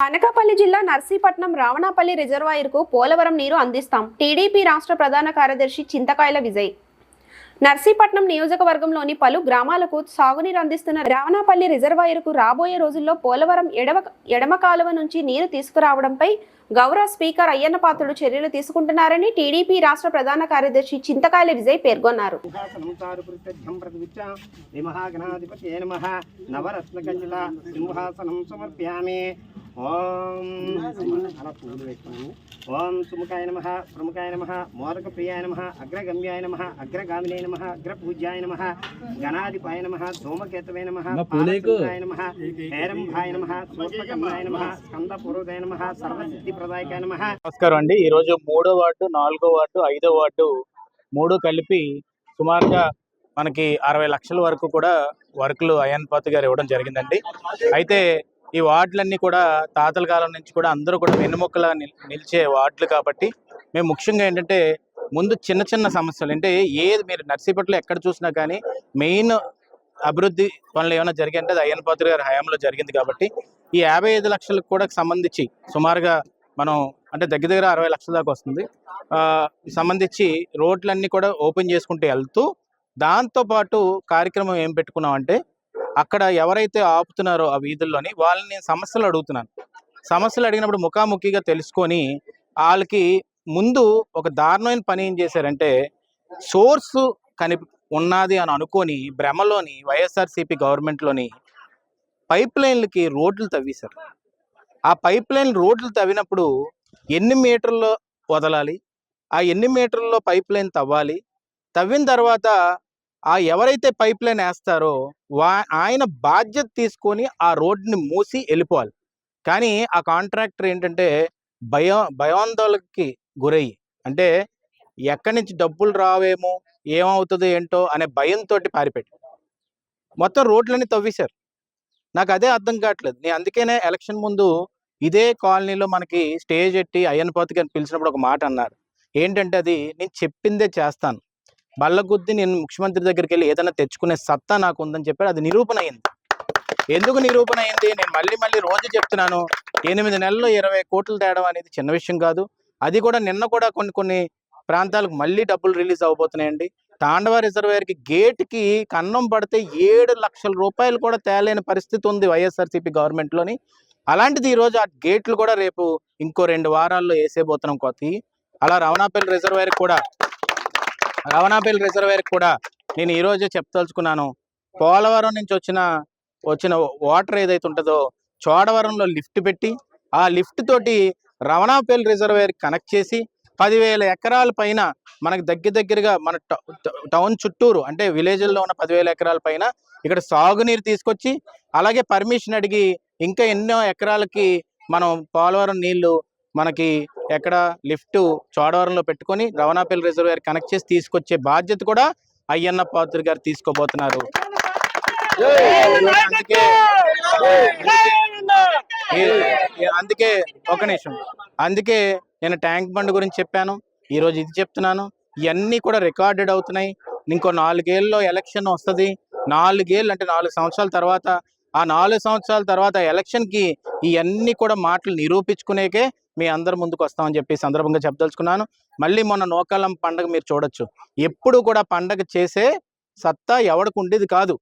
అనకాపల్లి జిల్లా నర్సీపట్నం రావణపల్లి రిజర్వాయర్కు పోలవరం నీరు అందిస్తాం. టీడీపీ రాష్ట్ర ప్రధాన కార్యదర్శి చింతకాయల విజయ్. నర్సీపట్నం నియోజకవర్గంలోని పలు గ్రామాలకు సాగునీరు అందిస్తున్న రావణపల్లి రిజర్వాయర్కు రాబోయే రోజుల్లో పోలవరం ఎడమ కాలువ నుంచి నీరు తీసుకురావడంపై గౌరవ స్పీకర్ అయ్యన్న పాత్రుడు చర్యలు తీసుకుంటున్నారని టీడీపీ రాష్ట్ర ప్రధాన కార్యదర్శి చింతకాయల విజయ్ పేర్కొన్నారు. ఓం సుముఖాయ నమః ప్రముఖాయ నమః మోదక ప్రియాయ నమః అగ్రగమ్యాయ నమః అగ్రగామినే నమః అగ్రపూజ్యాయ నమః గణాధిపాయ నమః ధూమకేతవే నమః పాలసంకాయ నమః హేరంభాయ నమః సూర్పకర్ణాయ నమః స్కందపూర్వదాయ నమః సర్వసిద్ధిప్రదాయకాయ నమః. నమస్కారం అండి. ఈరోజు 3వ వార్డు, 4వ వార్డు, 5వ వార్డు మూడు కలిపి సుమారుగా మనకి 60 లక్షల వరకు కూడా వర్కులు అయ్యన్న పాత్రుడు గారు ఇవ్వడం జరిగిందండి. అయితే ఈ వార్డులన్నీ కూడా తాతల కాలం నుంచి కూడా అందరూ కూడా వెన్నుముక్కలా నిలిచే వార్డులు కాబట్టి మేము ముఖ్యంగా ఏంటంటే ముందు చిన్న చిన్న సమస్యలు అంటే ఏది మీరు నర్సీపట్నంలో ఎక్కడ చూసినా కానీ మెయిన్ అభివృద్ధి పనులు ఏమైనా జరిగాయంటే అది అయ్యన్న పాత్రుడు గారి హయాంలో జరిగింది కాబట్టి ఈ 55 లక్షలకు కూడా సంబంధించి సుమారుగా మనం అంటే దగ్గర దగ్గర 60 లక్షల దాకా వస్తుంది సంబంధించి రోడ్లన్నీ కూడా ఓపెన్ చేసుకుంటూ వెళ్తూ దాంతోపాటు కార్యక్రమం ఏం పెట్టుకున్నామంటే అక్కడ ఎవరైతే ఆపుతున్నారో ఆ వీధుల్లోని వాళ్ళని నేను సమస్యలు అడుగుతున్నాను. సమస్యలు అడిగినప్పుడు ముఖాముఖిగా తెలుసుకొని వాళ్ళకి ముందు ఒక దారుణమైన పని ఏం చేశారంటే సోర్సు ఉన్నది అని అనుకొని భ్రమలోని వైఎస్ఆర్సీపీ గవర్నమెంట్లోని పైప్ లైన్లకి రోడ్లు తవ్వేశారు. ఆ పైప్ లైన్ రోడ్లు తవ్వినప్పుడు ఎన్ని మీటర్లో వదలాలి, ఆ ఎన్ని మీటర్లలో పైప్ లైన్ తవ్వాలి, తవ్విన తర్వాత ఆ ఎవరైతే పైప్ లైన్ వేస్తారో ఆయన బాధ్యత తీసుకొని ఆ రోడ్ని మూసి వెళ్ళిపోవాలి. కానీ ఆ కాంట్రాక్టర్ ఏంటంటే భయాందోళనకి గురయ్యి అంటే ఎక్కడి నుంచి డబ్బులు రావేమో ఏమవుతుందో ఏంటో అనే భయంతో పారిపెట్టి మొత్తం రోడ్లన్నీ తవ్వేశారు. నాకు అదే అర్థం కావట్లేదు. నేను అందుకనే ఎలక్షన్ ముందు ఇదే కాలనీలో మనకి స్టేజ్ ఎట్టి అయ్యన్న పాత్రుడు గారిని పిలిచినప్పుడు ఒక మాట అన్నారు. ఏంటంటే అది నేను చెప్పిందే చేస్తాను, బల్లగుద్ది నేను ముఖ్యమంత్రి దగ్గరికి వెళ్ళి ఏదైనా తెచ్చుకునే సత్తా నాకు ఉందని చెప్పాడు. అది నిరూపణ అయింది. ఎందుకు నిరూపణ అయింది? నేను మళ్ళీ రోజు చెప్తున్నాను, 8 నెలల్లో 20 కోట్లు తేడం అనేది చిన్న విషయం కాదు. అది కూడా నిన్న కూడా కొన్ని ప్రాంతాలకు మళ్ళీ డబ్బులు రిలీజ్ అవబోతున్నాయండి. తాండవ రిజర్వేయర్కి గేట్కి కన్నం పడితే 7 లక్షల రూపాయలు కూడా తేలేని పరిస్థితి ఉంది వైఎస్ఆర్సీపీ గవర్నమెంట్లోని. అలాంటిది ఈరోజు ఆ గేట్లు కూడా రేపు ఇంకో 2 వారాల్లో వేసేబోతున్నాం కొత్త. అలా రావణపల్లి రిజర్వేయర్కి కూడా నేను ఈరోజే చెప్పదలుచుకున్నాను. పోలవరం నుంచి వచ్చిన వాటర్ ఏదైతే ఉంటుందో చోడవరంలో లిఫ్ట్ పెట్టి ఆ లిఫ్ట్ తోటి రావణపల్లి రిజర్వేయర్ కనెక్ట్ చేసి 10,000 ఎకరాల పైన మనకు దగ్గరగా మన టౌన్ చుట్టూరు అంటే విలేజ్లో ఉన్న 10,000 ఎకరాల పైన ఇక్కడ సాగునీరు తీసుకొచ్చి అలాగే పర్మిషన్ అడిగి ఇంకా ఎన్నో ఎకరాలకి మనం పోలవరం నీళ్లు మనకి ఎక్కడ లిఫ్ట్ చోడవరంలో పెట్టుకొని రావణపల్లి రిజర్వేయర్ కనెక్ట్ చేసి తీసుకొచ్చే బాధ్యత కూడా అయ్యన్న పాత్రుడు గారు తీసుకోబోతున్నారు. అందుకే ఒక నిమిషం, అందుకే నేను ట్యాంక్ బండ్ గురించి చెప్పాను, ఈరోజు ఇది చెప్తున్నాను. ఇవన్నీ కూడా రికార్డెడ్ అవుతున్నాయి. ఇంకో 4 ఏళ్ళలో ఎలక్షన్ వస్తుంది. 4 ఏళ్ళు అంటే 4 సంవత్సరాల తర్వాత, ఆ 4 సంవత్సరాల తర్వాత ఎలక్షన్కి ఇవన్నీ కూడా మాటలు నిరూపించుకునేకే మీ అందరి ముందుకు వస్తామని చెప్పి సందర్భంగా చెప్పదలుచుకున్నాను. మళ్ళీ మొన్న నోకాలం పండగ మీరు చూడొచ్చు. ఎప్పుడు కూడా పండగ చేసే సత్తా ఎవరికి ఉండేది కాదు.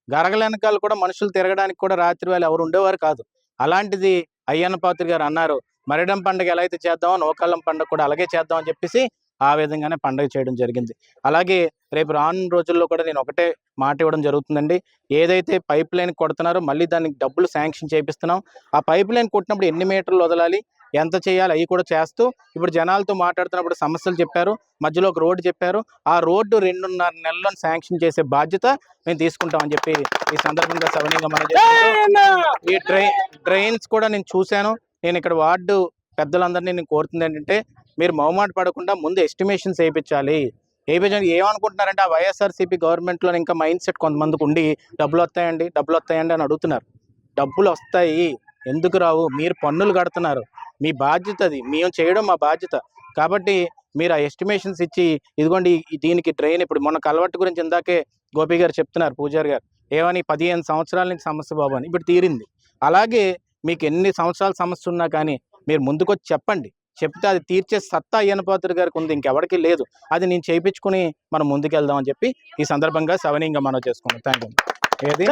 గరగలెనకాలు కూడా మనుషులు తిరగడానికి కూడా రాత్రి వేళ ఎవరు ఉండేవారు కాదు. అలాంటిది అయ్యన్న పాత్రుడు గారు అన్నారు, మరిడం పండుగ ఎలా అయితే చేద్దామో నోకాలం పండుగ కూడా అలాగే చేద్దామని చెప్పేసి ఆ విధంగానే పండుగ చేయడం జరిగింది. అలాగే రేపు రానున్న రోజుల్లో కూడా నేను ఒకటే మాట ఇవ్వడం జరుగుతుందండి. ఏదైతే పైప్ లైన్ కొడుతున్నారో మళ్ళీ దానికి డబ్బులు శాంక్షన్ చేపిస్తున్నాం. ఆ పైప్ లైన్ కొట్టినప్పుడు ఎన్ని మీటర్లు వదలాలి, ఎంత చేయాలి అవి కూడా చేస్తూ ఇప్పుడు జనాలతో మాట్లాడుతున్నప్పుడు సమస్యలు చెప్పారు, మధ్యలో ఒక రోడ్డు చెప్పారు. ఆ రోడ్డు 2.5 నెలల్లో శాంక్షన్ చేసే బాధ్యత మేము తీసుకుంటామని చెప్పి ఈ సందర్భంగా సవనీయంగా మనం ఈ డ్రైన్స్ కూడా నేను చూశాను. నేను ఇక్కడ వార్డు పెద్దలందరినీ నేను కోరుతుంది ఏంటంటే మీరు మొహమాట పడకుండా ముందు ఎస్టిమేషన్స్ వేయించాలి. ఏమనుకుంటున్నారంటే ఆ వైఎస్ఆర్సీపీ గవర్నమెంట్లో ఇంకా మైండ్ సెట్ కొంతమందికి ఉండి డబ్బులు వస్తాయండి అని అడుగుతున్నారు. డబ్బులు వస్తాయి, ఎందుకు రావు? మీరు పన్నులు కడుతున్నారు, మీ బాధ్యత అది, మేము చేయడం మా బాధ్యత. కాబట్టి మీరు ఆ ఎస్టిమేషన్స్ ఇచ్చి ఇదిగోండి దీనికి డ్రైన్ ఇప్పుడు మొన్న కలవట్టు గురించి ఇందాకే గోపి గారు చెప్తున్నారు, పూజారి గారు ఏమని 15 సంవత్సరాల నుంచి సమస్య బాబు అని, ఇప్పుడు తీరింది. అలాగే మీకు ఎన్ని సంవత్సరాల సమస్య ఉన్నా కానీ మీరు ముందుకొచ్చి చెప్పండి, చెప్తే అది తీర్చే సత్తా అయ్యన్న పాత్రుడు గారికి ఉంది, ఇంకెవరికి లేదు. అది నేను చేయించుకుని మనం ముందుకెళ్దాం అని చెప్పి ఈ సందర్భంగా సవనీయంగా మనం చేసుకున్నాం. Thank you. ఏది